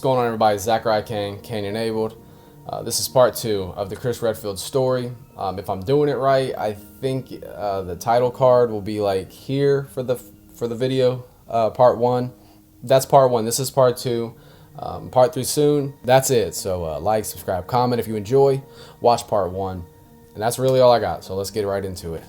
going on, everybody? Zachariah, Kaine enabled. This is part 2 of the Chris Redfield story. If I'm doing it right, I think the title card will be like here for the video. Part 1. That's part 1. This is part 2. Part 3 soon. That's it. So like, subscribe, comment if you enjoy. Watch part 1. And that's really all I got. So let's get right into it.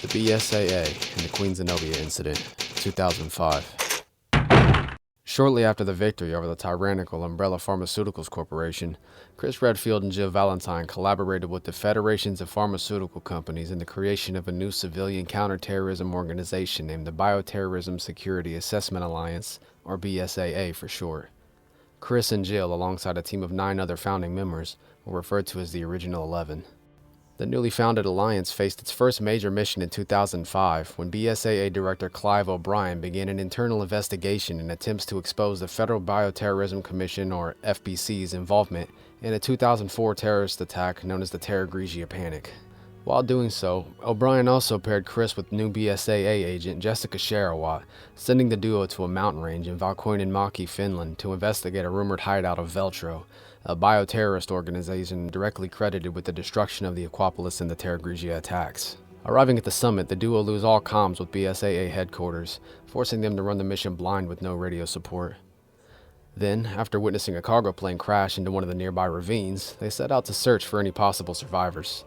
The BSAA and the Queen ZENOBIA incident, 2005. Shortly after the victory over the tyrannical Umbrella Pharmaceuticals Corporation, Chris Redfield and Jill Valentine collaborated with the Federations of Pharmaceutical Companies in the creation of a new civilian counterterrorism organization named the Bioterrorism Security Assessment Alliance, or BSAA for short. Chris and Jill, alongside a team of 9 other founding members, were referred to as the Original 11. The newly founded alliance faced its first major mission in 2005 when BSAA Director Clive O'Brien began an internal investigation in attempts to expose the Federal Bioterrorism Commission, or FBC's, involvement in a 2004 terrorist attack known as the Terra Grigia Panic. While doing so, O'Brien also paired Chris with new BSAA agent Jessica Sharawat, sending the duo to a mountain range in Valkoinenmaki, Finland, to investigate a rumored hideout of Veltro, a bioterrorist organization directly credited with the destruction of the Aquapolis in the Terra Grigia attacks. Arriving at the summit, the duo lose all comms with BSAA headquarters, forcing them to run the mission blind with no radio support. Then, after witnessing a cargo plane crash into one of the nearby ravines, they set out to search for any possible survivors.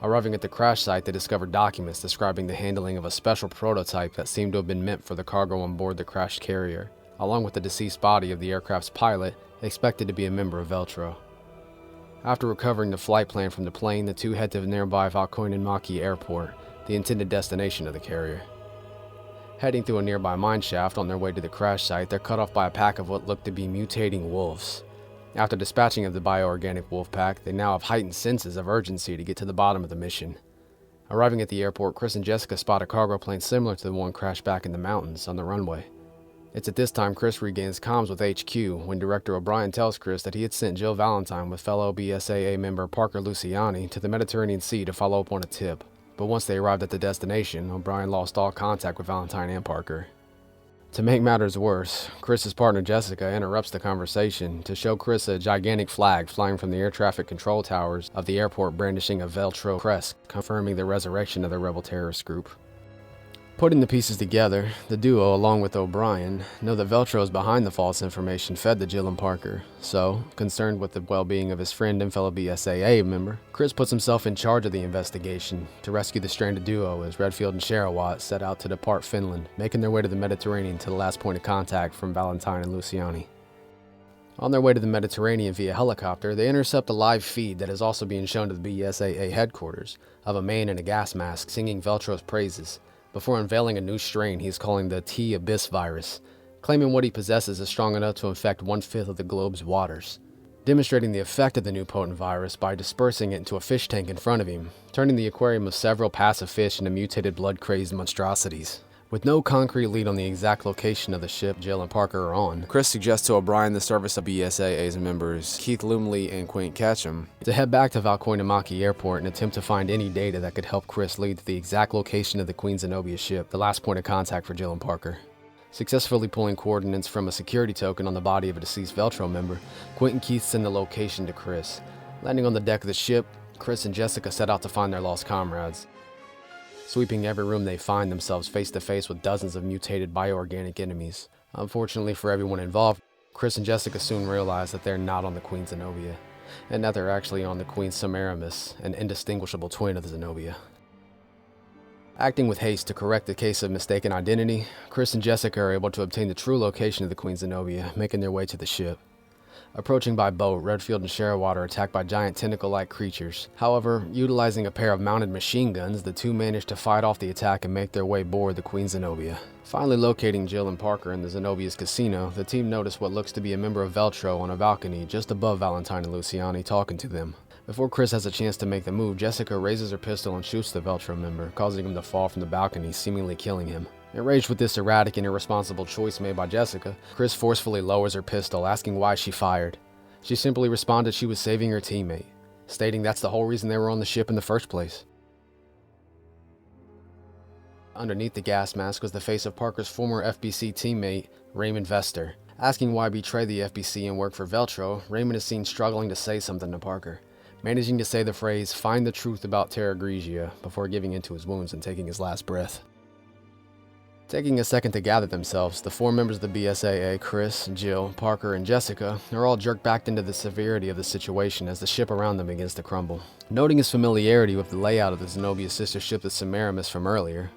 Arriving at the crash site, they discovered documents describing the handling of a special prototype that seemed to have been meant for the cargo on board the crashed carrier, along with the deceased body of the aircraft's pilot, expected to be a member of Veltro. After recovering the flight plan from the plane, the two head to the nearby Valkoinenmaki airport, the intended destination of the carrier. Heading through a nearby mine shaft on their way to the crash site, they're cut off by a pack of what looked to be mutating wolves. After dispatching of the bioorganic wolf pack, they now have heightened senses of urgency to get to the bottom of the mission. Arriving at the airport, Chris and Jessica spot a cargo plane similar to the one crashed back in the mountains on the runway. It's at this time Chris regains comms with HQ when Director O'Brien tells Chris that he had sent Jill Valentine with fellow BSAA member Parker Luciani to the Mediterranean Sea to follow up on a tip. But once they arrived at the destination, O'Brien lost all contact with Valentine and Parker. To make matters worse, Chris's partner Jessica interrupts the conversation to show Chris a gigantic flag flying from the air traffic control towers of the airport brandishing a Veltro crest, confirming the resurrection of the rebel terrorist group. Putting the pieces together, the duo, along with O'Brien, know that Veltro is behind the false information fed to Jill and Parker. So, concerned with the well-being of his friend and fellow BSAA member, Chris puts himself in charge of the investigation to rescue the stranded duo as Redfield and Sharawat set out to depart Finland, making their way to the Mediterranean to the last point of contact from Valentine and Luciani. On their way to the Mediterranean via helicopter, they intercept a live feed that is also being shown to the BSAA headquarters of a man in a gas mask singing Veltro's praises, before unveiling a new strain he's calling the T-Abyss virus, claiming what he possesses is strong enough to infect 1/5 of the globe's waters, demonstrating the effect of the new potent virus by dispersing it into a fish tank in front of him, turning the aquarium of several passive fish into mutated blood-crazed monstrosities. With no concrete lead on the exact location of the ship Jill and Parker are on, Chris suggests to O'Brien the service of BSAA's members Keith Lumley and Quint Ketchum to head back to Valkoinenmaki Airport and attempt to find any data that could help Chris lead to the exact location of the Queen ZENOBIA ship, the last point of contact for Jill and Parker. Successfully pulling coordinates from a security token on the body of a deceased Veltro member, Quint and Keith send the location to Chris. Landing on the deck of the ship, Chris and Jessica set out to find their lost comrades. Sweeping every room, they find themselves face to face with dozens of mutated bioorganic enemies. Unfortunately for everyone involved, Chris and Jessica soon realize that they're not on the Queen ZENOBIA, and that they're actually on the Queen Semiramis, an indistinguishable twin of the ZENOBIA. Acting with haste to correct the case of mistaken identity, Chris and Jessica are able to obtain the true location of the Queen ZENOBIA, making their way to the ship. Approaching by boat, Redfield and Sharawat are attacked by giant tentacle-like creatures. However, utilizing a pair of mounted machine guns, the two manage to fight off the attack and make their way aboard the Queen ZENOBIA. Finally locating Jill and Parker in the ZENOBIA's casino, the team notice what looks to be a member of Veltro on a balcony just above Valentine and Luciani talking to them. Before Chris has a chance to make the move, Jessica raises her pistol and shoots the Veltro member, causing him to fall from the balcony, seemingly killing him. Enraged with this erratic and irresponsible choice made by Jessica, Chris forcefully lowers her pistol, asking why she fired. She simply responded she was saving her teammate, stating that's the whole reason they were on the ship in the first place. Underneath the gas mask was the face of Parker's former FBC teammate, Raymond Vester. Asking why betray the FBC and work for Veltro, Raymond is seen struggling to say something to Parker, managing to say the phrase, "Find the truth about Terra Grigia," before giving into his wounds and taking his last breath. Taking a second to gather themselves, the 4 members of the BSAA, Chris, Jill, Parker, and Jessica, are all jerked back into the severity of the situation as the ship around them begins to crumble. Noting his familiarity with the layout of the ZENOBIA sister ship, the Semiramis, from earlier,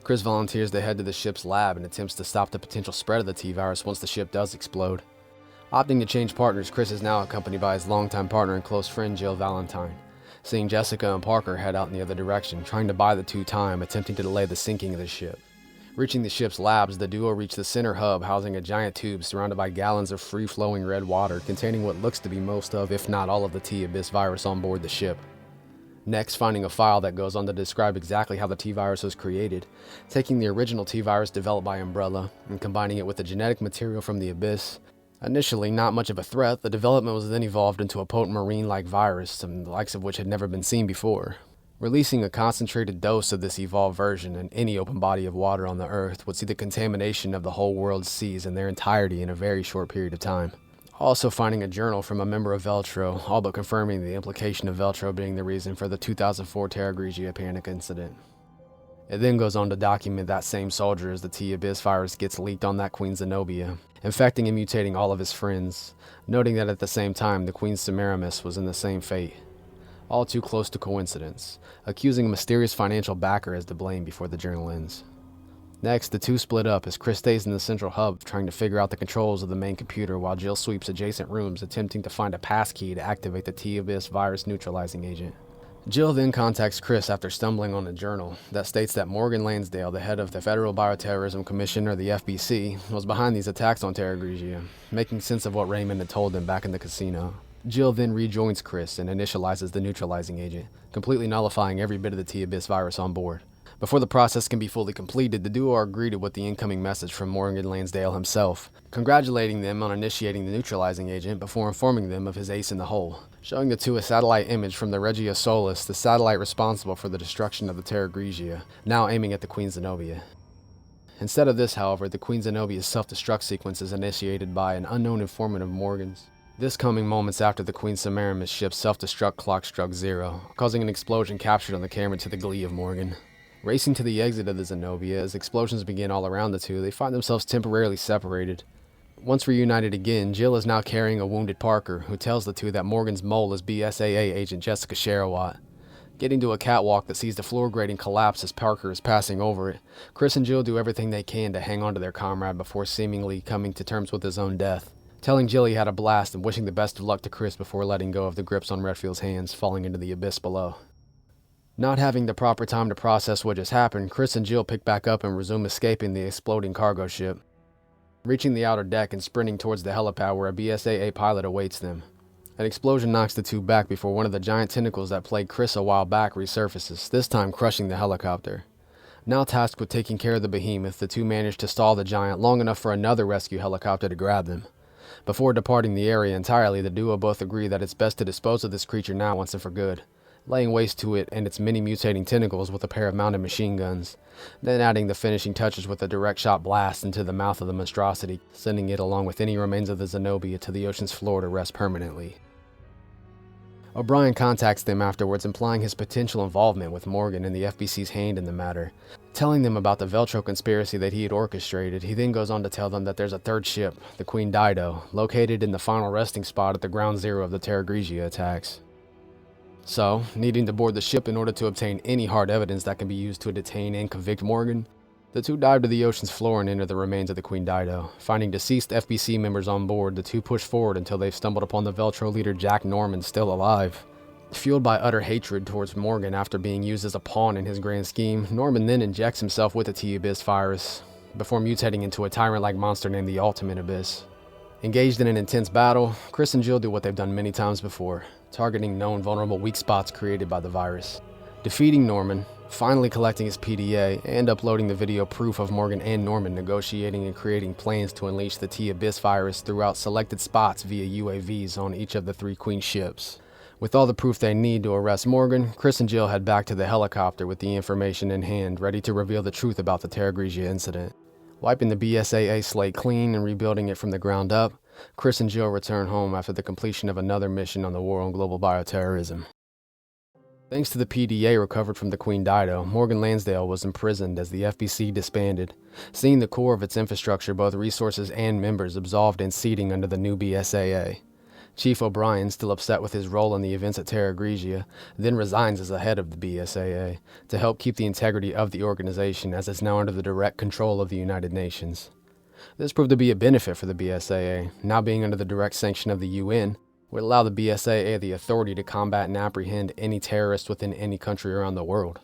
Chris volunteers to head to the ship's lab and attempts to stop the potential spread of the T-virus once the ship does explode. Opting to change partners, Chris is now accompanied by his longtime partner and close friend Jill Valentine. Seeing Jessica and Parker head out in the other direction, trying to buy the 2 time, attempting to delay the sinking of the ship. Reaching the ship's labs, the duo reach the center hub housing a giant tube surrounded by gallons of free-flowing red water containing what looks to be most of, if not all of, the T-Abyss virus on board the ship. Next, finding a file that goes on to describe exactly how the T-virus was created, taking the original T-virus developed by Umbrella and combining it with the genetic material from the Abyss. Initially not much of a threat, the development was then evolved into a potent marine-like virus, some the likes of which had never been seen before. Releasing a concentrated dose of this evolved version in any open body of water on the Earth would see the contamination of the whole world's seas in their entirety in a very short period of time. Also finding a journal from a member of Veltro, all but confirming the implication of Veltro being the reason for the 2004 Terra Grigia panic incident. It then goes on to document that same soldier as the T-Abyss virus gets leaked on that Queen ZENOBIA, infecting and mutating all of his friends, noting that at the same time the Queen Semiramis was in the same fate. All too close to coincidence, accusing a mysterious financial backer as to blame before the journal ends. Next, the 2 split up as Chris stays in the central hub trying to figure out the controls of the main computer while Jill sweeps adjacent rooms attempting to find a passkey to activate the T-Abyss virus neutralizing agent. Jill then contacts Chris after stumbling on a journal that states that Morgan Lansdale, the head of the Federal Bioterrorism Commission, or the FBC, was behind these attacks on Terra Grigia, making sense of what Raymond had told them back in the casino. Jill then rejoins Chris and initializes the neutralizing agent, completely nullifying every bit of the T-Abyss virus on board. Before the process can be fully completed, the duo are greeted with the incoming message from Morgan Lansdale himself, congratulating them on initiating the neutralizing agent before informing them of his ace in the hole, showing the 2 a satellite image from the Regia Solis, the satellite responsible for the destruction of the Terra Grigia, now aiming at the Queen ZENOBIA. Instead of this, however, the Queen ZENOBIA's self-destruct sequence is initiated by an unknown informant of Morgan's. This coming moments after the Queen Semiramis ship's self-destruct clock struck 0, causing an explosion captured on the camera to the glee of Morgan. Racing to the exit of the ZENOBIA, as explosions begin all around the 2, they find themselves temporarily separated. Once reunited again, Jill is now carrying a wounded Parker, who tells the 2 that Morgan's mole is BSAA agent Jessica Sharawat. Getting to a catwalk that sees the floor grating collapse as Parker is passing over it, Chris and Jill do everything they can to hang on to their comrade before seemingly coming to terms with his own death. Telling Jill he had a blast and wishing the best of luck to Chris before letting go of the grips on Redfield's hands, falling into the abyss below. Not having the proper time to process what just happened, Chris and Jill pick back up and resume escaping the exploding cargo ship, reaching the outer deck and sprinting towards the helipad where a BSAA pilot awaits them. An explosion knocks the 2 back before one of the giant tentacles that plagued Chris a while back resurfaces, this time crushing the helicopter. Now tasked with taking care of the behemoth, the 2 manage to stall the giant long enough for another rescue helicopter to grab them. Before departing the area entirely, the duo both agree that it's best to dispose of this creature now once and for good, laying waste to it and its many mutating tentacles with a pair of mounted machine guns, then adding the finishing touches with a direct shot blast into the mouth of the monstrosity, sending it along with any remains of the ZENOBIA to the ocean's floor to rest permanently. O'Brien contacts them afterwards, implying his potential involvement with Morgan and the FBC's hand in the matter. Telling them about the Veltro conspiracy that he had orchestrated, he then goes on to tell them that there's a 3rd ship, the Queen Dido, located in the final resting spot at the ground zero of the Terra Grigia attacks. So, needing to board the ship in order to obtain any hard evidence that can be used to detain and convict Morgan, the 2 dive to the ocean's floor and enter the remains of the Queen Dido. Finding deceased FBC members on board, the 2 push forward until they've stumbled upon the Veltro leader Jack Norman still alive. Fueled by utter hatred towards Morgan after being used as a pawn in his grand scheme, Norman then injects himself with the T-Abyss virus, before mutating into a tyrant-like monster named the Ultimate Abyss. Engaged in an intense battle, Chris and Jill do what they've done many times before, targeting known vulnerable weak spots created by the virus. Defeating Norman, finally collecting his PDA, and uploading the video proof of Morgan and Norman negotiating and creating plans to unleash the T-Abyss virus throughout selected spots via UAVs on each of the 3 Queen ships. With all the proof they need to arrest Morgan, Chris and Jill head back to the helicopter with the information in hand, ready to reveal the truth about the Terra Grigia incident. Wiping the BSAA slate clean and rebuilding it from the ground up, Chris and Jill return home after the completion of another mission on the war on global bioterrorism. Thanks to the PDA recovered from the Queen Dido, Morgan Lansdale was imprisoned as the FBC disbanded, seeing the core of its infrastructure, both resources and members, absolved and seating under the new BSAA. Chief O'Brien, still upset with his role in the events at Terra Grigia, then resigns as the head of the BSAA to help keep the integrity of the organization, as it's now under the direct control of the United Nations. This proved to be a benefit for the BSAA, now being under the direct sanction of the UN, would allow the BSAA the authority to combat and apprehend any terrorist within any country around the world.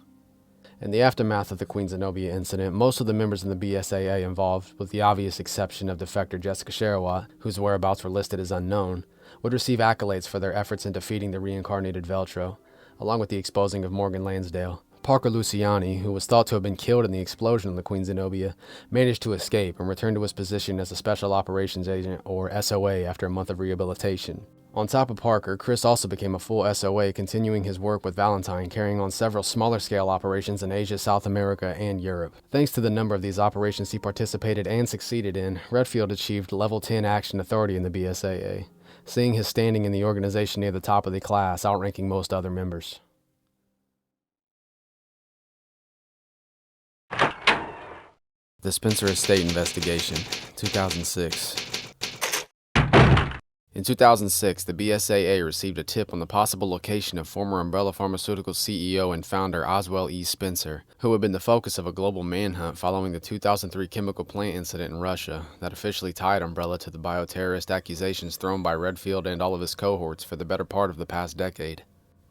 In the aftermath of the Queen ZENOBIA incident, most of the members in the BSAA involved, with the obvious exception of defector Jessica Sharawat, whose whereabouts were listed as unknown, would receive accolades for their efforts in defeating the reincarnated Veltro, along with the exposing of Morgan Lansdale. Parker Luciani, who was thought to have been killed in the explosion of the Queen ZENOBIA, managed to escape and return to his position as a Special Operations Agent, or SOA, after a month of rehabilitation. On top of Parker, Chris also became a full SOA, continuing his work with Valentine, carrying on several smaller-scale operations in Asia, South America, and Europe. Thanks to the number of these operations he participated and succeeded in, Redfield achieved Level 10 Action Authority in the BSAA, seeing his standing in the organization near the top of the class, outranking most other members. The Spencer Estate Investigation, 2006. In 2006, the BSAA received a tip on the possible location of former Umbrella Pharmaceuticals CEO and founder Oswell E. Spencer, who had been the focus of a global manhunt following the 2003 chemical plant incident in Russia that officially tied Umbrella to the bioterrorist accusations thrown by Redfield and all of his cohorts for the better part of the past decade.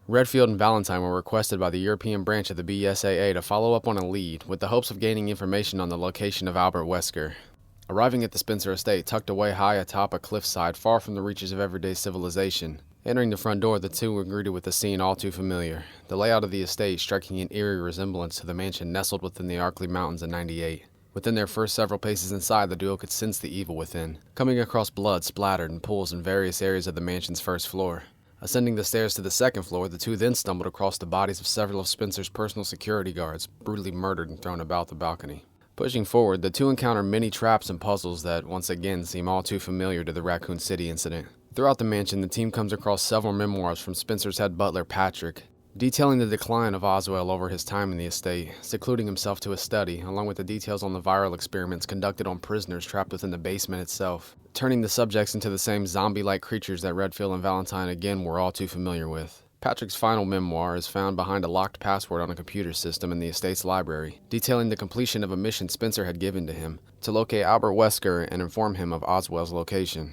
Redfield and Valentine were requested by the European branch of the BSAA to follow up on a lead, with the hopes of gaining information on the location of Albert Wesker. Arriving at the Spencer estate tucked away high atop a cliffside far from the reaches of everyday civilization. Entering the front door, the two were greeted with a scene all too familiar, the layout of the estate striking an eerie resemblance to the mansion nestled within the Arkley Mountains in '98. Within their first several paces inside, the duo could sense the evil within, coming across blood splattered in pools in various areas of the mansion's first floor. Ascending the stairs to the second floor, the two then stumbled across the bodies of several of Spencer's personal security guards, brutally murdered and thrown about the balcony. Pushing forward, the two encounter many traps and puzzles that, once again, seem all too familiar to the Raccoon City incident. Throughout the mansion, the team comes across several memoirs from Spencer's head butler, Patrick, detailing the decline of Oswell over his time in the estate, secluding himself to a study, along with the details on the viral experiments conducted on prisoners trapped within the basement itself, turning the subjects into the same zombie-like creatures that Redfield and Valentine again were all too familiar with. Patrick's final memoir is found behind a locked password on a computer system in the estate's library, detailing the completion of a mission Spencer had given to him to locate Albert Wesker and inform him of Oswell's location.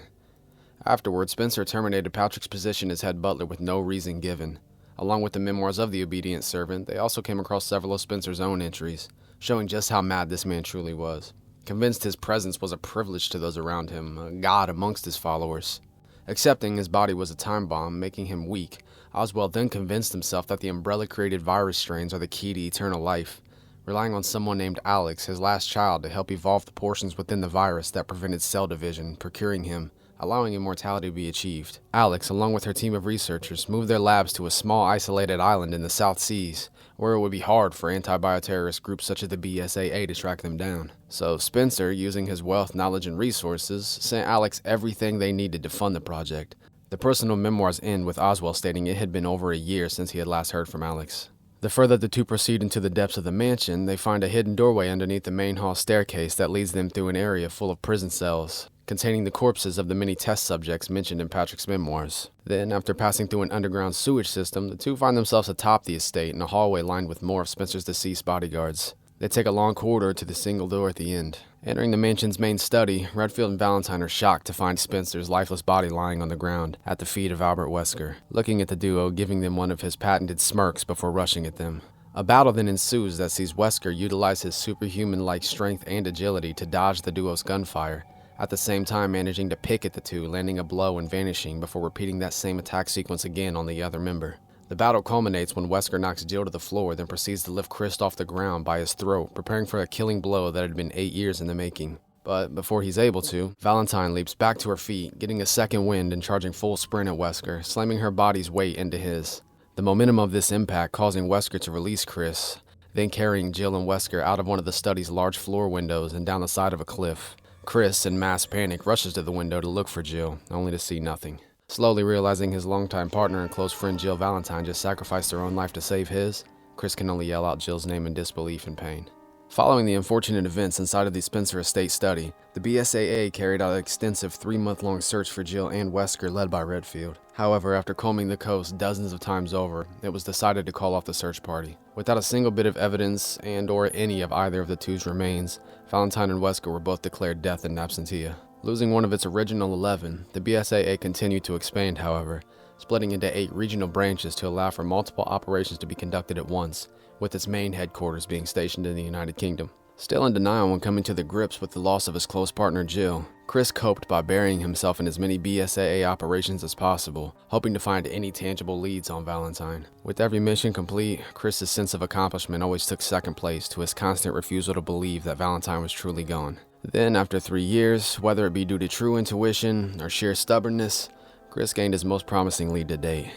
Afterwards, Spencer terminated Patrick's position as head butler with no reason given. Along with the memoirs of the obedient servant, they also came across several of Spencer's own entries, showing just how mad this man truly was. Convinced his presence was a privilege to those around him, a god amongst his followers. Accepting his body was a time bomb, making him weak, Oswell then convinced himself that the Umbrella-created virus strains are the key to eternal life, relying on someone named Alex, his last child, to help evolve the portions within the virus that prevented cell division, procuring him, allowing immortality to be achieved. Alex, along with her team of researchers, moved their labs to a small isolated island in the South Seas, where it would be hard for anti-bioterrorist groups such as the BSAA to track them down. So Spencer, using his wealth, knowledge, and resources, sent Alex everything they needed to fund the project. The personal memoirs end with Oswell stating it had been over a year since he had last heard from Alex. The further the two proceed into the depths of the mansion, they find a hidden doorway underneath the main hall staircase that leads them through an area full of prison cells, containing the corpses of the many test subjects mentioned in Patrick's memoirs. Then, after passing through an underground sewage system, the two find themselves atop the estate in a hallway lined with more of Spencer's deceased bodyguards. They take a long corridor to the single door at the end. Entering the mansion's main study, Redfield and Valentine are shocked to find Spencer's lifeless body lying on the ground at the feet of Albert Wesker, looking at the duo, giving them one of his patented smirks before rushing at them. A battle then ensues that sees Wesker utilize his superhuman-like strength and agility to dodge the duo's gunfire, at the same time managing to pick at the two, landing a blow and vanishing before repeating that same attack sequence again on the other member. The battle culminates when Wesker knocks Jill to the floor, then proceeds to lift Chris off the ground by his throat, preparing for a killing blow that had been 8 years in the making. But before he's able to, Valentine leaps back to her feet, getting a second wind and charging full sprint at Wesker, slamming her body's weight into his. The momentum of this impact causing Wesker to release Chris, then carrying Jill and Wesker out of one of the study's large floor windows and down the side of a cliff. Chris, in mass panic, rushes to the window to look for Jill, only to see nothing. Slowly realizing his longtime partner and close friend Jill Valentine just sacrificed her own life to save his, Chris can only yell out Jill's name in disbelief and pain. Following the unfortunate events inside of the Spencer Estate study, the BSAA carried out an extensive 3-month-long search for Jill and Wesker led by Redfield. However, after combing the coast dozens of times over, it was decided to call off the search party. Without a single bit of evidence and/or any of either of the two's remains, Valentine and Wesker were both declared death in absentia. Losing one of its original 11, the BSAA continued to expand, however, splitting into 8 regional branches to allow for multiple operations to be conducted at once, with its main headquarters being stationed in the United Kingdom. Still in denial when coming to the grips with the loss of his close partner Jill, Chris coped by burying himself in as many BSAA operations as possible, hoping to find any tangible leads on Valentine. With every mission complete, Chris's sense of accomplishment always took second place to his constant refusal to believe that Valentine was truly gone. Then, after 3 years, whether it be due to true intuition or sheer stubbornness, Chris gained his most promising lead to date.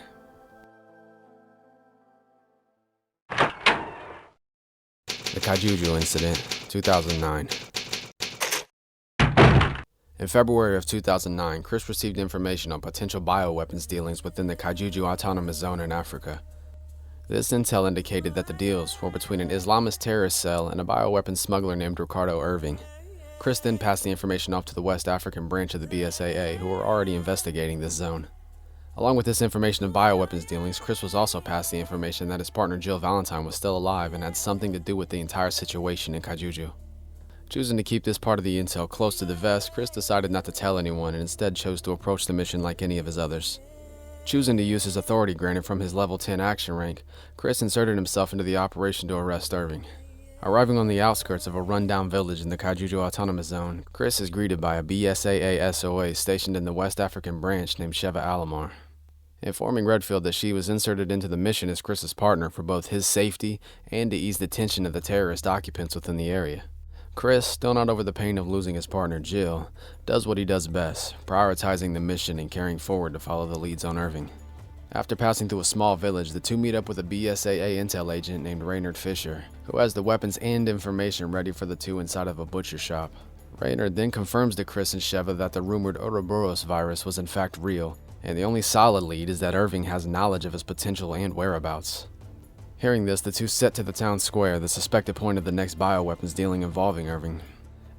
The KIJUJU Incident, 2009. In February of 2009, Chris received information on potential bioweapons dealings within the KIJUJU Autonomous Zone in Africa. This intel indicated that the deals were between an Islamist terrorist cell and a bioweapons smuggler named Ricardo Irving. Chris then passed the information off to the West African branch of the BSAA, who were already investigating this zone. Along with this information of bioweapons dealings, Chris was also passed the information that his partner Jill Valentine was still alive and had something to do with the entire situation in KIJUJU. Choosing to keep this part of the intel close to the vest, Chris decided not to tell anyone and instead chose to approach the mission like any of his others. Choosing to use his authority granted from his level 10 action rank, Chris inserted himself into the operation to arrest Irving. Arriving on the outskirts of a rundown village in the KIJUJU Autonomous Zone, Chris is greeted by a BSAA SOA stationed in the West African branch named Sheva Alomar. Informing Redfield that she was inserted into the mission as Chris's partner for both his safety and to ease the tension of the terrorist occupants within the area. Chris, still not over the pain of losing his partner Jill, does what he does best, prioritizing the mission and carrying forward to follow the leads on Irving. After passing through a small village, the two meet up with a BSAA intel agent named Raynard Fisher, who has the weapons and information ready for the two inside of a butcher shop. Raynard then confirms to Chris and Sheva that the rumored Ouroboros virus was in fact real, and the only solid lead is that Irving has knowledge of his potential and whereabouts. Hearing this, the two set to the town square, the suspected point of the next bioweapons dealing involving Irving.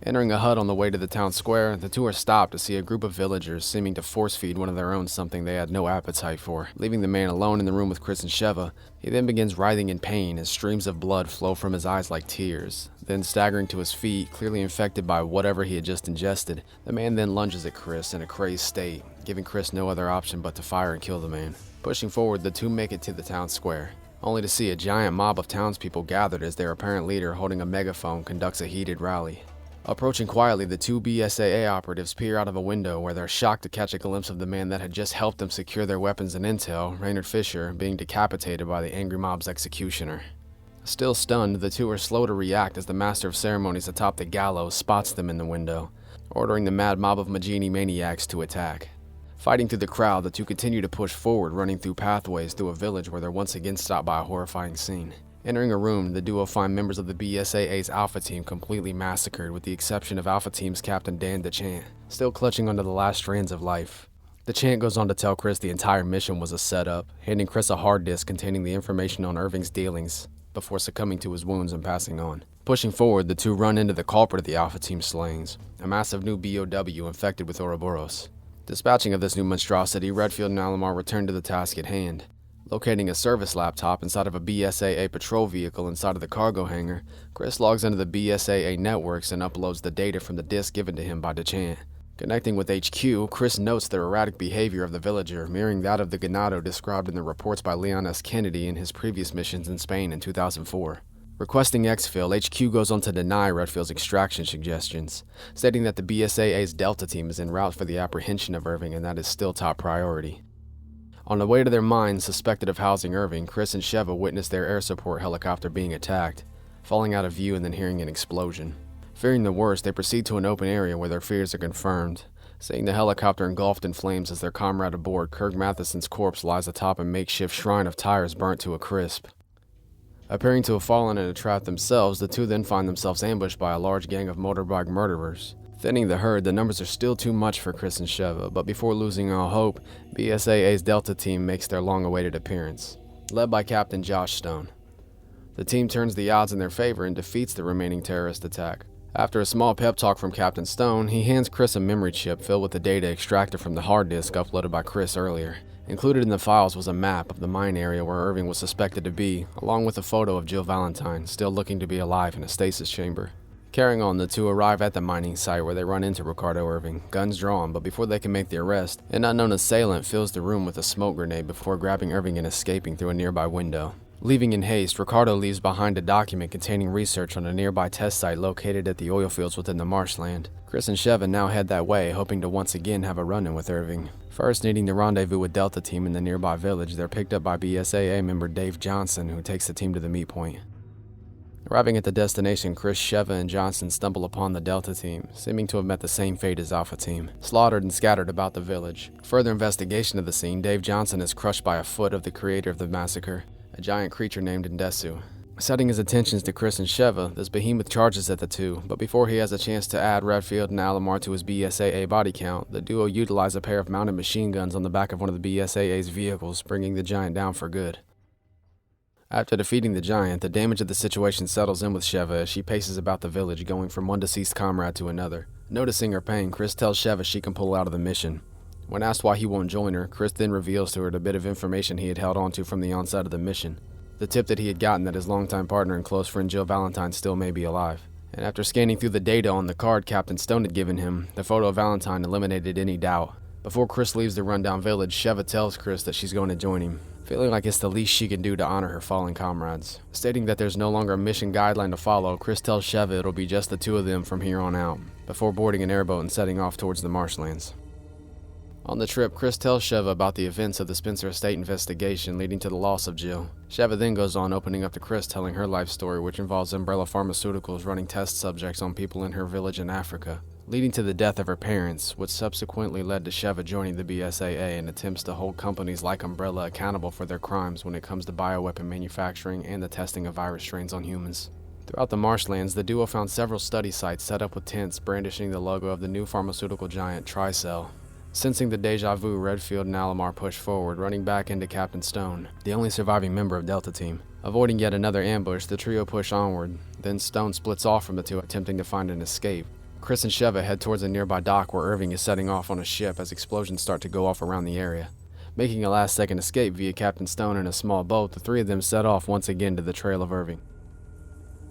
Entering a hut on the way to the town square, the two are stopped to see a group of villagers seeming to force-feed one of their own something they had no appetite for. Leaving the man alone in the room with Chris and Sheva, he then begins writhing in pain as streams of blood flow from his eyes like tears. Then staggering to his feet, clearly infected by whatever he had just ingested, the man then lunges at Chris in a crazed state, giving Chris no other option but to fire and kill the man. Pushing forward, the two make it to the town square, only to see a giant mob of townspeople gathered as their apparent leader holding a megaphone conducts a heated rally. Approaching quietly, the two BSAA operatives peer out of a window where they're shocked to catch a glimpse of the man that had just helped them secure their weapons and intel, Raynard Fisher, being decapitated by the angry mob's executioner. Still stunned, the two are slow to react as the master of ceremonies atop the gallows spots them in the window, ordering the mad mob of Majini maniacs to attack. Fighting through the crowd, the two continue to push forward, running through pathways through a village where they're once again stopped by a horrifying scene. Entering a room, the duo find members of the BSAA's Alpha Team completely massacred, with the exception of Alpha Team's Captain Dan DeChant, still clutching onto the last strands of life. DeChant goes on to tell Chris the entire mission was a setup, handing Chris a hard disk containing the information on Irving's dealings, before succumbing to his wounds and passing on. Pushing forward, the two run into the culprit of the Alpha Team's slayings, a massive new BOW infected with Ouroboros. Dispatching of this new monstrosity, Redfield and Alomar return to the task at hand. Locating a service laptop inside of a BSAA patrol vehicle inside of the cargo hangar, Chris logs into the BSAA networks and uploads the data from the disk given to him by DeChant. Connecting with HQ, Chris notes the erratic behavior of the villager, mirroring that of the ganado described in the reports by Leon S. Kennedy in his previous missions in Spain in 2004. Requesting exfil, HQ goes on to deny Redfield's extraction suggestions, stating that the BSAA's Delta team is en route for the apprehension of Irving and that is still top priority. On the way to their mine suspected of housing Irving, Chris and Sheva witness their air support helicopter being attacked, falling out of view and then hearing an explosion. Fearing the worst, they proceed to an open area where their fears are confirmed. Seeing the helicopter engulfed in flames as their comrade aboard, Kirk Matheson's corpse lies atop a makeshift shrine of tires burnt to a crisp. Appearing to have fallen in a trap themselves, the two then find themselves ambushed by a large gang of motorbike murderers. Thinning the herd, the numbers are still too much for Chris and Sheva, but before losing all hope, BSAA's Delta team makes their long-awaited appearance, led by Captain Josh Stone. The team turns the odds in their favor and defeats the remaining terrorist attack. After a small pep talk from Captain Stone, he hands Chris a memory chip filled with the data extracted from the hard disk uploaded by Chris earlier. Included in the files was a map of the mine area where Irving was suspected to be, along with a photo of Jill Valentine, still looking to be alive in a stasis chamber. Carrying on, the two arrive at the mining site where they run into Ricardo Irving, guns drawn, but before they can make the arrest, an unknown assailant fills the room with a smoke grenade before grabbing Irving and escaping through a nearby window. Leaving in haste, Ricardo leaves behind a document containing research on a nearby test site located at the oil fields within the marshland. Chris and Sheva now head that way, hoping to once again have a run-in with Irving. First, needing to rendezvous with Delta team in the nearby village, they're picked up by BSAA member Dave Johnson, who takes the team to the meet point. Arriving at the destination, Chris, Sheva, and Johnson stumble upon the Delta team, seeming to have met the same fate as Alpha team, slaughtered and scattered about the village. Further investigation of the scene, Dave Johnson is crushed by a foot of the creator of the massacre, a giant creature named Ndesu. Setting his attentions to Chris and Sheva, this behemoth charges at the two, but before he has a chance to add Redfield and Alomar to his BSAA body count, the duo utilize a pair of mounted machine guns on the back of one of the BSAA's vehicles, bringing the giant down for good. After defeating the giant, the damage of the situation settles in with Sheva as she paces about the village, going from one deceased comrade to another. Noticing her pain, Chris tells Sheva she can pull out of the mission. When asked why he won't join her, Chris then reveals to her the bit of information he had held onto from the onset of the mission. The tip that he had gotten that his longtime partner and close friend Jill Valentine still may be alive. And after scanning through the data on the card Captain Stone had given him, the photo of Valentine eliminated any doubt. Before Chris leaves the rundown village, Sheva tells Chris that she's going to join him, feeling like it's the least she can do to honor her fallen comrades. Stating that there's no longer a mission guideline to follow, Chris tells Sheva it'll be just the two of them from here on out, before boarding an airboat and setting off towards the marshlands. On the trip, Chris tells Sheva about the events of the Spencer Estate investigation leading to the loss of Jill. Sheva then goes on opening up to Chris, telling her life story, which involves Umbrella Pharmaceuticals running test subjects on people in her village in Africa, leading to the death of her parents, which subsequently led to Sheva joining the BSAA in attempts to hold companies like Umbrella accountable for their crimes when it comes to bioweapon manufacturing and the testing of virus strains on humans. Throughout the marshlands, the duo found several study sites set up with tents brandishing the logo of the new pharmaceutical giant Tricell. Sensing the deja vu, Redfield and Alomar push forward, running back into Captain Stone, the only surviving member of Delta Team. Avoiding yet another ambush, the trio push onward. Then Stone splits off from the two, attempting to find an escape. Chris and Sheva head towards a nearby dock where Irving is setting off on a ship as explosions start to go off around the area. Making a last-second escape via Captain Stone in a small boat, the three of them set off once again to the trail of Irving.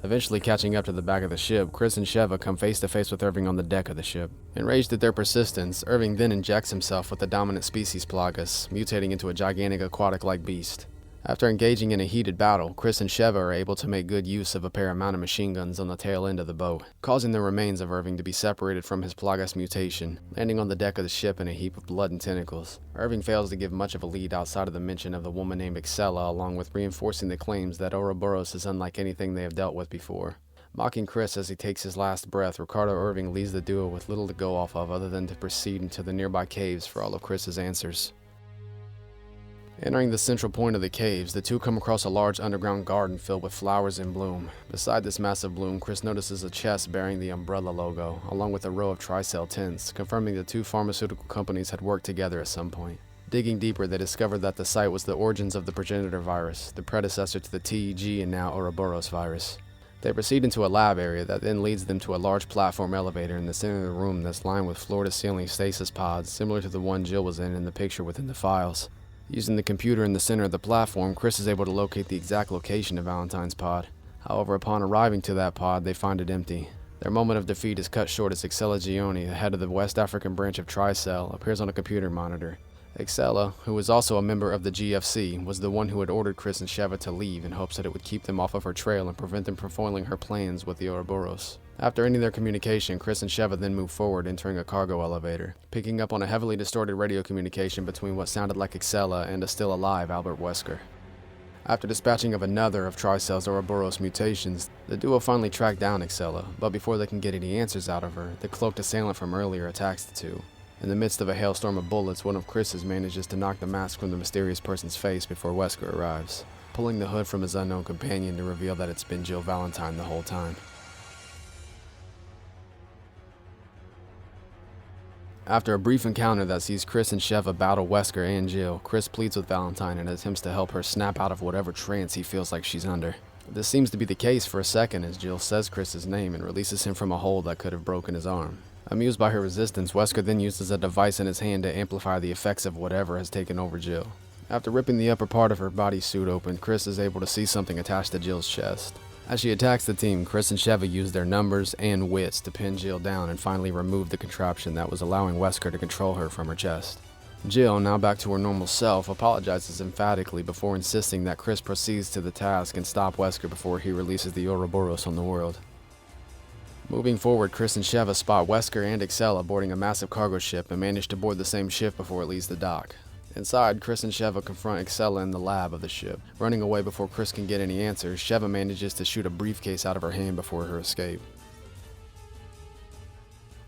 Eventually catching up to the back of the ship, Chris and Sheva come face to face with Irving on the deck of the ship. Enraged at their persistence, Irving then injects himself with the dominant species Plagas, mutating into a gigantic aquatic-like beast. After engaging in a heated battle, Chris and Sheva are able to make good use of a pair of mounted machine guns on the tail end of the boat, causing the remains of Irving to be separated from his Plagas mutation, landing on the deck of the ship in a heap of blood and tentacles. Irving fails to give much of a lead outside of the mention of the woman named Excella, along with reinforcing the claims that Ouroboros is unlike anything they have dealt with before. Mocking Chris as he takes his last breath, Ricardo Irving leaves the duo with little to go off of other than to proceed into the nearby caves for all of Chris's answers. Entering the central point of the caves, the two come across a large underground garden filled with flowers in bloom. Beside this massive bloom, Chris notices a chest bearing the Umbrella logo, along with a row of Tricell tents, confirming the two pharmaceutical companies had worked together at some point. Digging deeper, they discovered that the site was the origins of the progenitor virus, the predecessor to the TEG and now Ouroboros virus. They proceed into a lab area that then leads them to a large platform elevator in the center of the room that's lined with floor-to-ceiling stasis pods, similar to the one Jill was in the picture within the files. Using the computer in the center of the platform, Chris is able to locate the exact location of Valentine's pod. However, upon arriving to that pod, they find it empty. Their moment of defeat is cut short as Excella Gioni, the head of the West African branch of Tricell, appears on a computer monitor. Excella, who was also a member of the GFC, was the one who had ordered Chris and Sheva to leave in hopes that it would keep them off of her trail and prevent them from foiling her plans with the Ouroboros. After ending their communication, Chris and Sheva then move forward, entering a cargo elevator, picking up on a heavily distorted radio communication between what sounded like Excella and a still alive Albert Wesker. After dispatching of another of Tricell's Ouroboros mutations, the duo finally track down Excella, but before they can get any answers out of her, the cloaked assailant from earlier attacks the two. In the midst of a hailstorm of bullets, one of Chris's manages to knock the mask from the mysterious person's face before Wesker arrives, pulling the hood from his unknown companion to reveal that it's been Jill Valentine the whole time. After a brief encounter that sees Chris and Sheva battle Wesker and Jill, Chris pleads with Valentine and attempts to help her snap out of whatever trance he feels like she's under. This seems to be the case for a second as Jill says Chris's name and releases him from a hold that could have broken his arm. Amused by her resistance, Wesker then uses a device in his hand to amplify the effects of whatever has taken over Jill. After ripping the upper part of her bodysuit open, Chris is able to see something attached to Jill's chest. As she attacks the team, Chris and Sheva use their numbers and wits to pin Jill down and finally remove the contraption that was allowing Wesker to control her from her chest. Jill, now back to her normal self, apologizes emphatically before insisting that Chris proceeds to the task and stop Wesker before he releases the Ouroboros on the world. Moving forward, Chris and Sheva spot Wesker and Excella boarding a massive cargo ship and manage to board the same ship before it leaves the dock. Inside, Chris and Sheva confront Excella in the lab of the ship. Running away before Chris can get any answers, Sheva manages to shoot a briefcase out of her hand before her escape.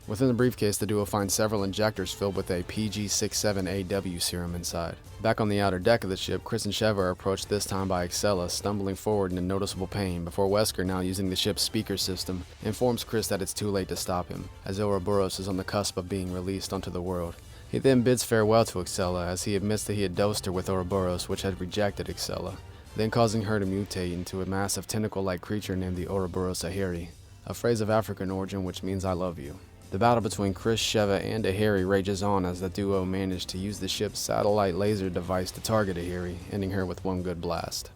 Within the briefcase, the duo finds several injectors filled with a PG-67AW serum inside. Back on the outer deck of the ship, Chris and Sheva are approached this time by Excella, stumbling forward in noticeable pain before Wesker, now using the ship's speaker system, informs Chris that it's too late to stop him, as Ouroboros is on the cusp of being released onto the world. He then bids farewell to Excella as he admits that he had dosed her with Ouroboros, which had rejected Excella, then causing her to mutate into a massive tentacle-like creature named the Ouroboros Ahiri, a phrase of African origin which means I love you. The battle between Chris, Sheva, and Ahiri rages on as the duo manage to use the ship's satellite laser device to target Ahiri, ending her with one good blast.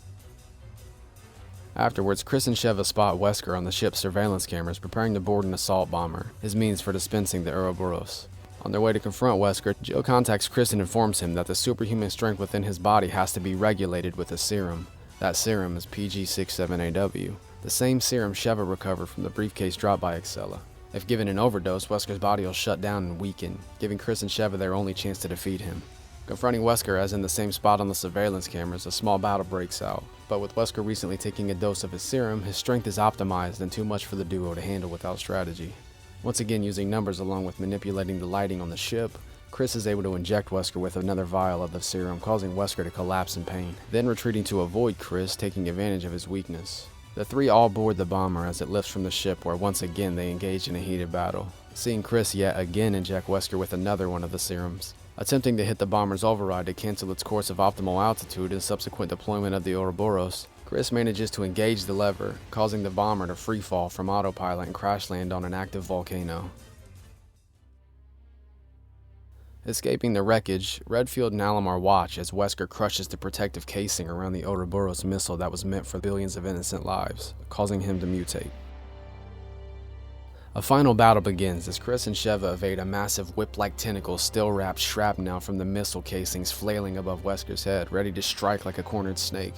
Afterwards, Chris and Sheva spot Wesker on the ship's surveillance cameras preparing to board an assault bomber, his means for dispensing the Ouroboros. On their way to confront Wesker, Jill contacts Chris and informs him that the superhuman strength within his body has to be regulated with a serum. That serum is PG-67AW, the same serum Sheva recovered from the briefcase dropped by Excella. If given an overdose, Wesker's body will shut down and weaken, giving Chris and Sheva their only chance to defeat him. Confronting Wesker, as in the same spot on the surveillance cameras, a small battle breaks out. But with Wesker recently taking a dose of his serum, his strength is optimized and too much for the duo to handle without strategy. Once again using numbers along with manipulating the lighting on the ship, Chris is able to inject Wesker with another vial of the serum, causing Wesker to collapse in pain, then retreating to avoid Chris, taking advantage of his weakness. The three all board the bomber as it lifts from the ship, where once again they engage in a heated battle, seeing Chris yet again inject Wesker with another one of the serums. Attempting to hit the bomber's override to cancel its course of optimal altitude and subsequent deployment of the Ouroboros, Chris manages to engage the lever, causing the bomber to free fall from autopilot and crash land on an active volcano. Escaping the wreckage, Redfield and Alomar watch as Wesker crushes the protective casing around the Ouroboros missile that was meant for billions of innocent lives, causing him to mutate. A final battle begins as Chris and Sheva evade a massive whip-like tentacle still wrapped shrapnel from the missile casings flailing above Wesker's head, ready to strike like a cornered snake.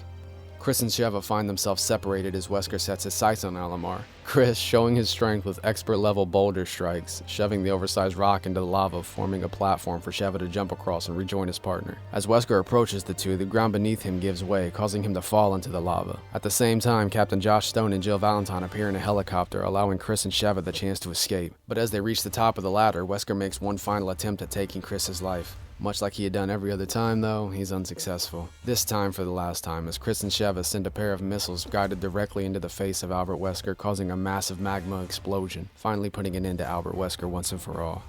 Chris and Sheva find themselves separated as Wesker sets his sights on Alomar, Chris showing his strength with expert-level boulder strikes, shoving the oversized rock into the lava, forming a platform for Sheva to jump across and rejoin his partner. As Wesker approaches the two, the ground beneath him gives way, causing him to fall into the lava. At the same time, Captain Josh Stone and Jill Valentine appear in a helicopter, allowing Chris and Sheva the chance to escape. But as they reach the top of the ladder, Wesker makes one final attempt at taking Chris's life. Much like he had done every other time, though, he's unsuccessful. This time for the last time, as Chris and Sheva send a pair of missiles guided directly into the face of Albert Wesker, causing a massive magma explosion, finally putting an end to Albert Wesker once and for all.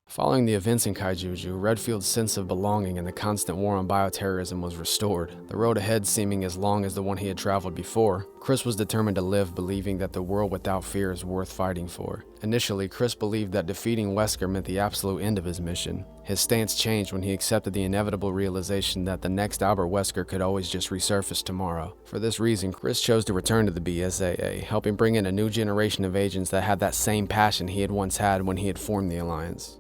Following the events in KIJUJU, Redfield's sense of belonging and the constant war on bioterrorism was restored, the road ahead seeming as long as the one he had traveled before. Chris was determined to live, believing that the world without fear is worth fighting for. Initially, Chris believed that defeating Wesker meant the absolute end of his mission. His stance changed when he accepted the inevitable realization that the next Albert Wesker could always just resurface tomorrow. For this reason, Chris chose to return to the BSAA, helping bring in a new generation of agents that had that same passion he had once had when he had formed the Alliance.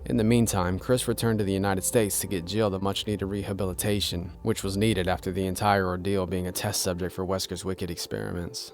In the meantime, Chris returned to the United States to get Jill the much-needed rehabilitation, which was needed after the entire ordeal being a test subject for Wesker's wicked experiments.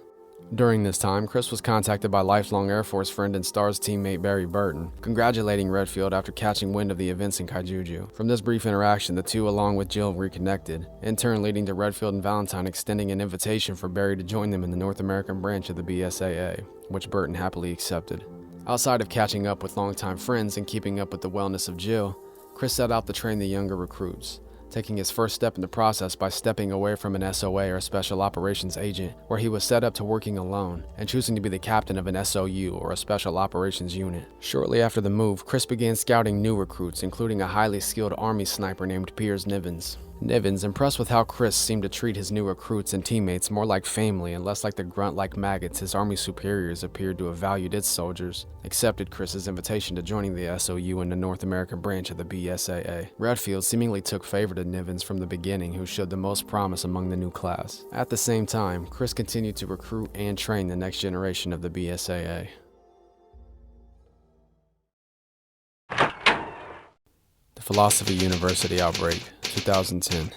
During this time, Chris was contacted by lifelong Air Force friend and STARS teammate Barry Burton, congratulating Redfield after catching wind of the events in KIJUJU. From this brief interaction, the two, along with Jill, reconnected, in turn leading to Redfield and Valentine extending an invitation for Barry to join them in the North American branch of the BSAA, which Burton happily accepted. Outside of catching up with longtime friends and keeping up with the wellness of Jill, Chris set out to train the younger recruits, taking his first step in the process by stepping away from an SOA or Special Operations Agent, where he was set up to working alone, and choosing to be the captain of an SOU or a Special Operations Unit. Shortly after the move, Chris began scouting new recruits, including a highly skilled Army sniper named Piers Nivens. Nivens, impressed with how Chris seemed to treat his new recruits and teammates more like family and less like the grunt-like maggots his Army superiors appeared to have valued its soldiers, accepted Chris's invitation to joining the SOU in the North American branch of the BSAA. Redfield seemingly took favor to Nivens from the beginning, who showed the most promise among the new class. At the same time, Chris continued to recruit and train the next generation of the BSAA. The Philosophy University Outbreak, 2010.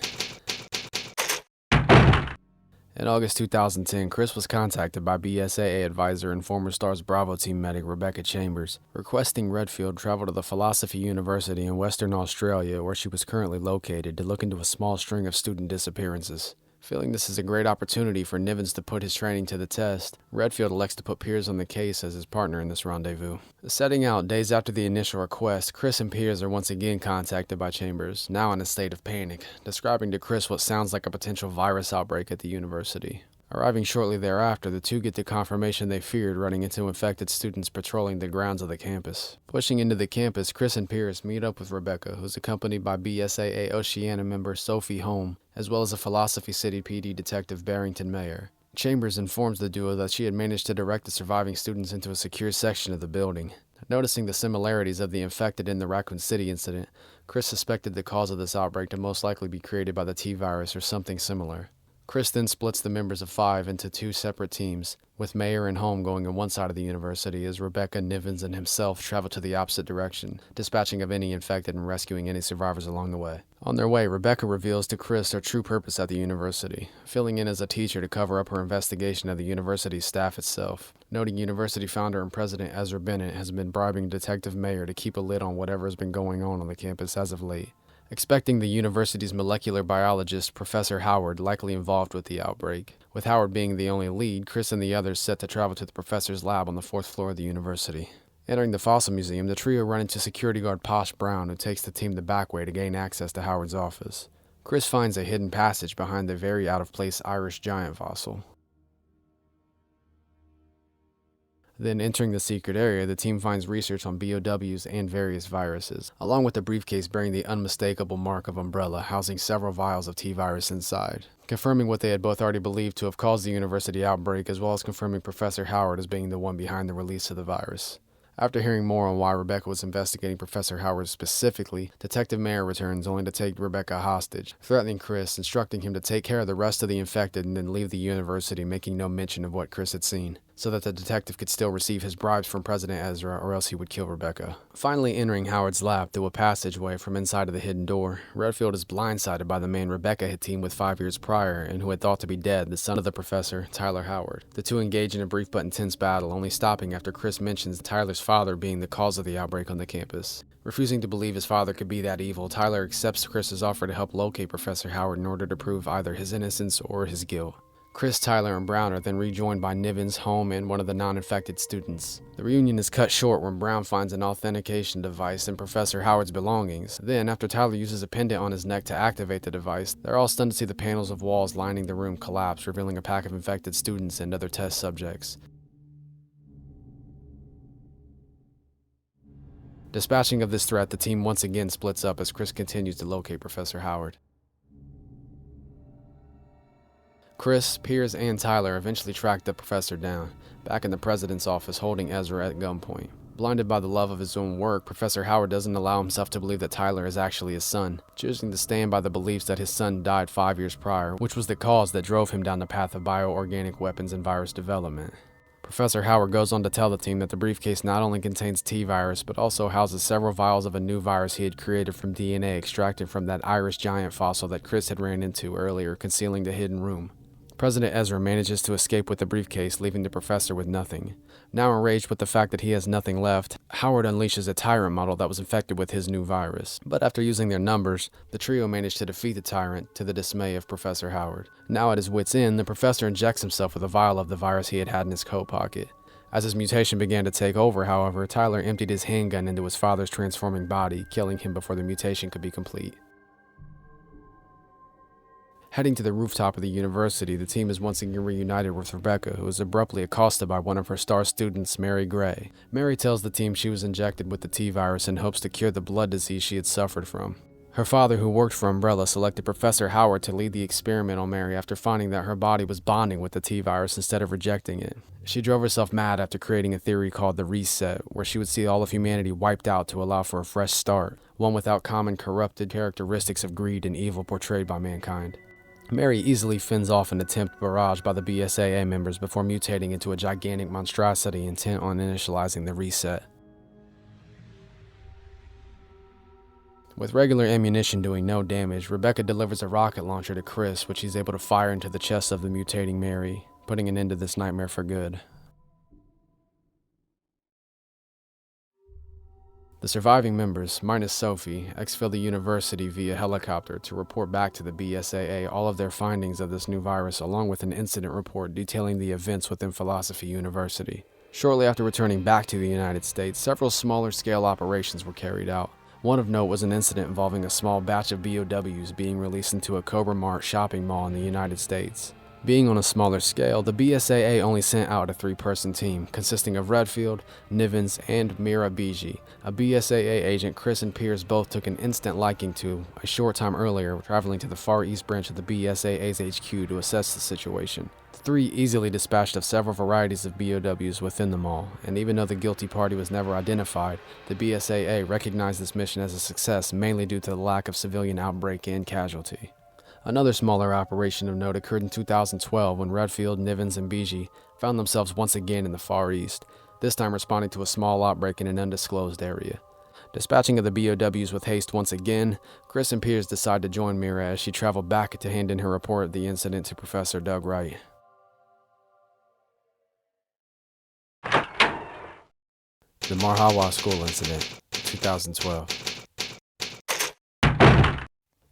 In August 2010, Chris was contacted by BSAA advisor and former STARS Bravo team medic Rebecca Chambers, requesting Redfield travel to the Philosophy University in Western Australia, where she was currently located, to look into a small string of student disappearances. Feeling this is a great opportunity for Nivens to put his training to the test, Redfield elects to put Piers on the case as his partner in this rendezvous. Setting out days after the initial request, Chris and Piers are once again contacted by Chambers, now in a state of panic, describing to Chris what sounds like a potential virus outbreak at the university. Arriving shortly thereafter, the two get the confirmation they feared, running into infected students patrolling the grounds of the campus. Pushing into the campus, Chris and Piers meet up with Rebecca, who's accompanied by BSAA Oceania member Sophie Holm, as well as a Philosophy City PD detective Barrington Mayer. Chambers informs the duo that she had managed to direct the surviving students into a secure section of the building. Noticing the similarities of the infected in the Raccoon City incident, Chris suspected the cause of this outbreak to most likely be created by the T-virus or something similar. Chris then splits the members of 5 into 2 separate teams, with Mayer and Holm going on one side of the university as Rebecca, Nivens, and himself travel to the opposite direction, dispatching of any infected and rescuing any survivors along the way. On their way, Rebecca reveals to Chris her true purpose at the university, filling in as a teacher to cover up her investigation of the university's staff itself, noting university founder and president Ezra Bennett has been bribing Detective Mayer to keep a lid on whatever has been going on the campus as of late. Expecting the university's molecular biologist, Professor Howard, likely involved with the outbreak. With Howard being the only lead, Chris and the others set to travel to the professor's lab on the 4th floor of the university. Entering the fossil museum, the trio run into security guard Posh Brown, who takes the team the back way to gain access to Howard's office. Chris finds a hidden passage behind the very out-of-place Irish giant fossil. Then, entering the secret area, the team finds research on BOWs and various viruses, along with a briefcase bearing the unmistakable mark of Umbrella, housing several vials of T-virus inside, confirming what they had both already believed to have caused the university outbreak, as well as confirming Professor Howard as being the one behind the release of the virus. After hearing more on why Rebecca was investigating Professor Howard specifically, Detective Mayer returns only to take Rebecca hostage, threatening Chris, instructing him to take care of the rest of the infected and then leave the university, making no mention of what Chris had seen, so that the detective could still receive his bribes from President Ezra, or else he would kill Rebecca. Finally entering Howard's lab through a passageway from inside of the hidden door, Redfield is blindsided by the man Rebecca had teamed with 5 years prior and who had thought to be dead, the son of the professor, Tyler Howard. The two engage in a brief but intense battle, only stopping after Chris mentions Tyler's father being the cause of the outbreak on the campus. Refusing to believe his father could be that evil, Tyler accepts Chris's offer to help locate Professor Howard in order to prove either his innocence or his guilt. Chris, Tyler, and Brown are then rejoined by Nivens, Holm, and one of the non-infected students. The reunion is cut short when Brown finds an authentication device in Professor Howard's belongings. Then, after Tyler uses a pendant on his neck to activate the device, they're all stunned to see the panels of walls lining the room collapse, revealing a pack of infected students and other test subjects. Dispatching of this threat, the team once again splits up as Chris continues to locate Professor Howard. Chris, Piers, and Tyler eventually track the professor down, back in the president's office holding Ezra at gunpoint. Blinded by the love of his own work, Professor Howard doesn't allow himself to believe that Tyler is actually his son, choosing to stand by the beliefs that his son died 5 years prior, which was the cause that drove him down the path of bioorganic weapons and virus development. Professor Howard goes on to tell the team that the briefcase not only contains T-virus, but also houses several vials of a new virus he had created from DNA extracted from that Irish giant fossil that Chris had ran into earlier, concealing the hidden room. President Ezra manages to escape with the briefcase, leaving the professor with nothing. Now enraged with the fact that he has nothing left, Howard unleashes a tyrant model that was infected with his new virus. But after using their numbers, the trio managed to defeat the tyrant, to the dismay of Professor Howard. Now at his wit's end, the professor injects himself with a vial of the virus he had in his coat pocket. As his mutation began to take over, however, Tyler emptied his handgun into his father's transforming body, killing him before the mutation could be complete. Heading to the rooftop of the university, the team is once again reunited with Rebecca, who is abruptly accosted by one of her star students, Mary Gray. Mary tells the team she was injected with the T-virus in hopes to cure the blood disease she had suffered from. Her father, who worked for Umbrella, selected Professor Howard to lead the experiment on Mary after finding that her body was bonding with the T-virus instead of rejecting it. She drove herself mad after creating a theory called the Reset, where she would see all of humanity wiped out to allow for a fresh start, one without common corrupted characteristics of greed and evil portrayed by mankind. Mary easily fends off an attempt barrage by the BSAA members before mutating into a gigantic monstrosity intent on initializing the Reset. With regular ammunition doing no damage, Rebecca delivers a rocket launcher to Chris, which he's able to fire into the chest of the mutating Mary, putting an end to this nightmare for good. The surviving members, minus Sophie, exfil the university via helicopter to report back to the BSAA all of their findings of this new virus, along with an incident report detailing the events within Philosophy University. Shortly after returning back to the United States, several smaller-scale operations were carried out. One of note was an incident involving a small batch of BOWs being released into a Cobra Mart shopping mall in the United States. Being on a smaller scale, the BSAA only sent out a 3-person team, consisting of Redfield, Nivens, and Mira Biji, a BSAA agent Chris and Pierce both took an instant liking to a short time earlier, traveling to the Far East branch of the BSAA's HQ to assess the situation. The 3 easily dispatched of several varieties of BOWs within the mall, and even though the guilty party was never identified, the BSAA recognized this mission as a success mainly due to the lack of civilian outbreak and casualty. Another smaller operation of note occurred in 2012 when Redfield, Nivens, and Biji found themselves once again in the Far East, this time responding to a small outbreak in an undisclosed area. Dispatching of the BOWs with haste once again, Chris and Piers decide to join Mira as she traveled back to hand in her report of the incident to Professor Doug Wright. The Marhawa School Incident, 2012.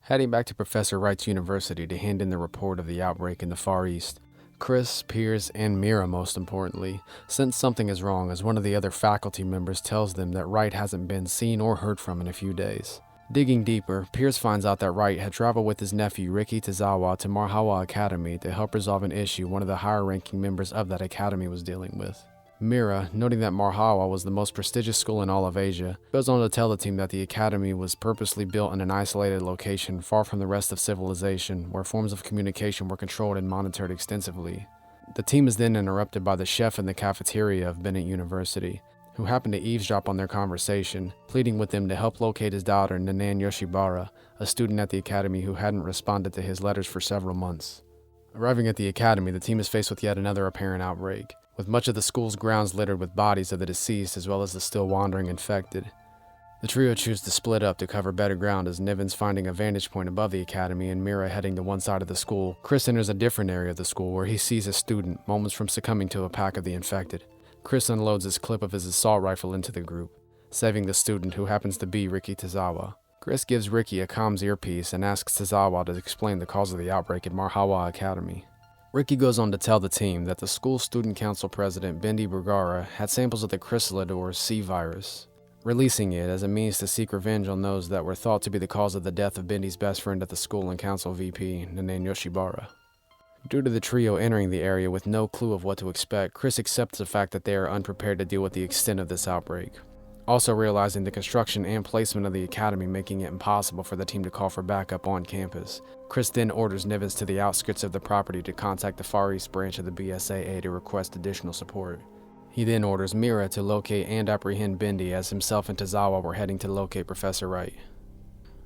Heading back to Professor Wright's university to hand in the report of the outbreak in the Far East, Chris, Piers, and Mira, most importantly, sense something is wrong as one of the other faculty members tells them that Wright hasn't been seen or heard from in a few days. Digging deeper, Piers finds out that Wright had traveled with his nephew Ricky Tazawa to Marhawa Academy to help resolve an issue one of the higher-ranking members of that academy was dealing with. Mira, noting that Marhawa was the most prestigious school in all of Asia, goes on to tell the team that the academy was purposely built in an isolated location far from the rest of civilization, where forms of communication were controlled and monitored extensively. The team is then interrupted by the chef in the cafeteria of Bennett University, who happened to eavesdrop on their conversation, pleading with them to help locate his daughter, Nanan Yoshibara, a student at the academy who hadn't responded to his letters for several months. Arriving at the academy, the team is faced with yet another apparent outbreak, with much of the school's grounds littered with bodies of the deceased as well as the still wandering infected. The trio choose to split up to cover better ground as Nivens finding a vantage point above the academy and Mira heading to one side of the school. Chris enters a different area of the school where he sees a student, moments from succumbing to a pack of the infected. Chris unloads his clip of his assault rifle into the group, saving the student who happens to be Ricky Tazawa. Chris gives Ricky a comms earpiece and asks Tazawa to explain the cause of the outbreak at Marhawa Academy. Ricky goes on to tell the team that the school student council president, Bindi Bergara, had samples of the Chrysalidor C virus, releasing it as a means to seek revenge on those that were thought to be the cause of the death of Bindi's best friend at the school and council VP, Nanan Yoshibara. Due to the trio entering the area with no clue of what to expect, Chris accepts the fact that they are unprepared to deal with the extent of this outbreak. Also realizing the construction and placement of the academy making it impossible for the team to call for backup on campus, Chris then orders Nivens to the outskirts of the property to contact the Far East branch of the BSAA to request additional support. He then orders Mira to locate and apprehend Bindi as himself and Tazawa were heading to locate Professor Wright.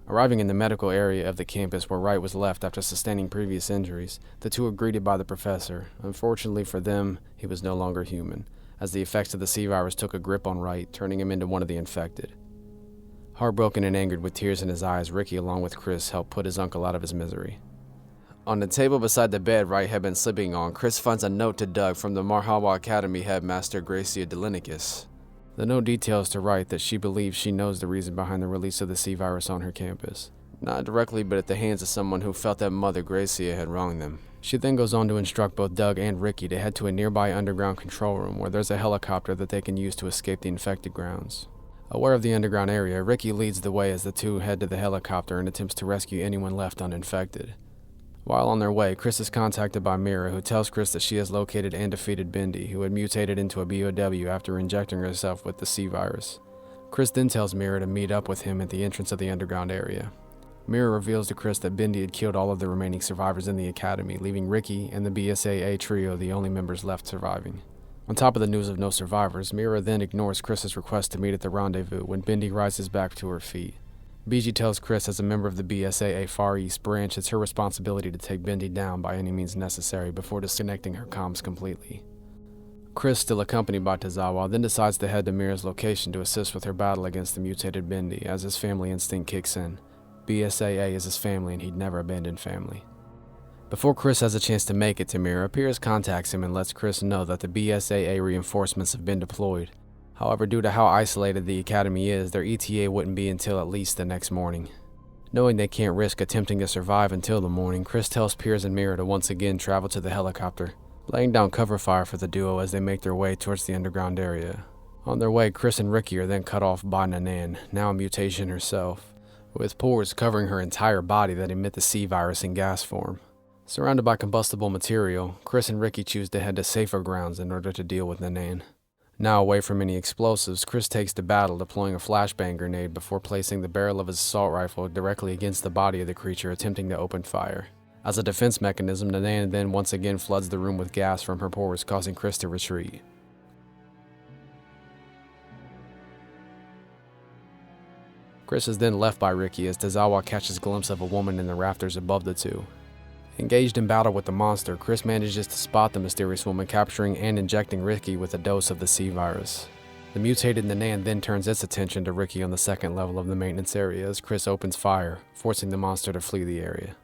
Arriving in the medical area of the campus where Wright was left after sustaining previous injuries, the two are greeted by the professor. Unfortunately for them, he was no longer human, as the effects of the C-virus took a grip on Wright, turning him into one of the infected. Heartbroken and angered with tears in his eyes, Ricky along with Chris helped put his uncle out of his misery. On the table beside the bed Wright had been sleeping on, Chris finds a note to Doug from the Marhawa Academy headmaster Gracia Delinicus. The note details to Wright that she believes she knows the reason behind the release of the C virus on her campus. Not directly, but at the hands of someone who felt that Mother Gracia had wronged them. She then goes on to instruct both Doug and Ricky to head to a nearby underground control room where there's a helicopter that they can use to escape the infected grounds. Aware of the underground area, Ricky leads the way as the two head to the helicopter and attempts to rescue anyone left uninfected. While on their way, Chris is contacted by Mira, who tells Chris that she has located and defeated Bindi, who had mutated into a BOW after injecting herself with the C virus. Chris then tells Mira to meet up with him at the entrance of the underground area. Mira reveals to Chris that Bindi had killed all of the remaining survivors in the academy, leaving Ricky and the BSAA trio the only members left surviving. On top of the news of no survivors, Mira then ignores Chris's request to meet at the rendezvous when Bindi rises back to her feet. BG tells Chris as a member of the BSAA Far East branch it's her responsibility to take Bindi down by any means necessary before disconnecting her comms completely. Chris, still accompanied by Tozawa, then decides to head to Mira's location to assist with her battle against the mutated Bindi as his family instinct kicks in. BSAA is his family and he'd never abandon family. Before Chris has a chance to make it to Mira, Piers contacts him and lets Chris know that the BSAA reinforcements have been deployed. However, due to how isolated the academy is, their ETA wouldn't be until at least the next morning. Knowing they can't risk attempting to survive until the morning, Chris tells Piers and Mira to once again travel to the helicopter, laying down cover fire for the duo as they make their way towards the underground area. On their way, Chris and Ricky are then cut off by Nanan, now a mutation herself, with pores covering her entire body that emit the C virus in gas form. Surrounded by combustible material, Chris and Ricky choose to head to safer grounds in order to deal with Nanan. Now away from any explosives, Chris takes to battle, deploying a flashbang grenade before placing the barrel of his assault rifle directly against the body of the creature, attempting to open fire. As a defense mechanism, Nanan then once again floods the room with gas from her pores, causing Chris to retreat. Chris is then left by Ricky as Tozawa catches a glimpse of a woman in the rafters above the two. Engaged in battle with the monster, Chris manages to spot the mysterious woman, capturing and injecting Ricky with a dose of the C virus. The mutated Nanan then turns its attention to Ricky on the second level of the maintenance area as Chris opens fire, forcing the monster to flee the area.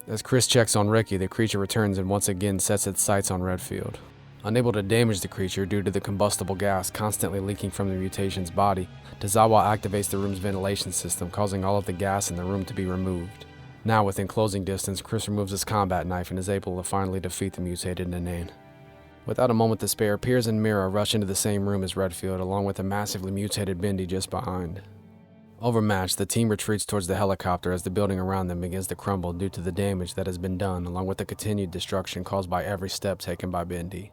As Chris checks on Ricky, the creature returns and once again sets its sights on Redfield. Unable to damage the creature due to the combustible gas constantly leaking from the mutation's body, Tozawa activates the room's ventilation system, causing all of the gas in the room to be removed. Now within closing distance, Chris removes his combat knife and is able to finally defeat the mutated Nanan. Without a moment to spare, Piers and Mira rush into the same room as Redfield, along with a massively mutated Bindi just behind. Overmatched, the team retreats towards the helicopter as the building around them begins to crumble due to the damage that has been done, along with the continued destruction caused by every step taken by Bindi.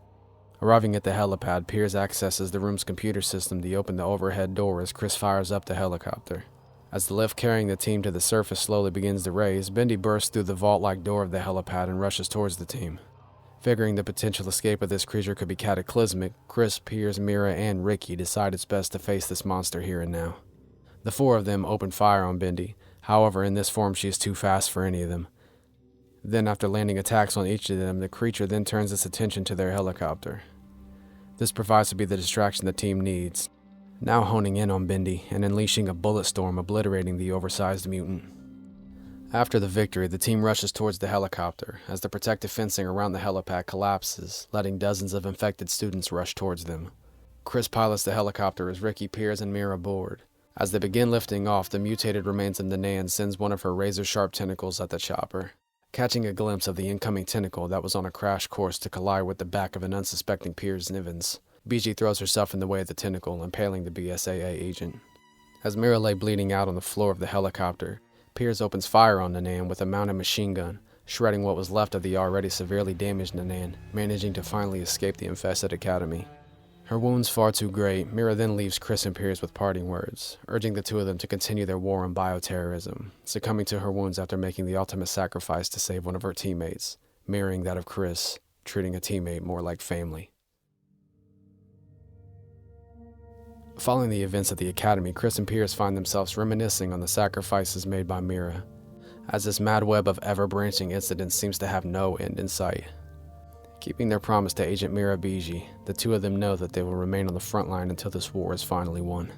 Arriving at the helipad, Piers accesses the room's computer system to open the overhead door as Chris fires up the helicopter. As the lift carrying the team to the surface slowly begins to raise, Bindi bursts through the vault-like door of the helipad and rushes towards the team. Figuring the potential escape of this creature could be cataclysmic, Chris, Piers, Mira, and Ricky decide it's best to face this monster here and now. The four of them open fire on Bindi. However, in this form she is too fast for any of them. Then, after landing attacks on each of them, the creature then turns its attention to their helicopter. This provides to be the distraction the team needs, now honing in on Bindi and unleashing a bullet storm, obliterating the oversized mutant. After the victory, the team rushes towards the helicopter as the protective fencing around the helipad collapses, letting dozens of infected students rush towards them. Chris pilots the helicopter as Ricky, Piers, and Mira board. As they begin lifting off, the mutated remains of Nanan sends one of her razor-sharp tentacles at the chopper. Catching a glimpse of the incoming tentacle that was on a crash course to collide with the back of an unsuspecting Piers Nivens, BG throws herself in the way of the tentacle, impaling the BSAA agent. As Mira lay bleeding out on the floor of the helicopter, Piers opens fire on Nanan with a mounted machine gun, shredding what was left of the already severely damaged Nanan, managing to finally escape the infested academy. Her wounds far too great, Mira then leaves Chris and Piers with parting words, urging the two of them to continue their war on bioterrorism, succumbing to her wounds after making the ultimate sacrifice to save one of her teammates, mirroring that of Chris, treating a teammate more like family. Following the events at the academy, Chris and Piers find themselves reminiscing on the sacrifices made by Mira, as this mad web of ever-branching incidents seems to have no end in sight. Keeping their promise to Agent Mira BG, the two of them know that they will remain on the front line until this war is finally won.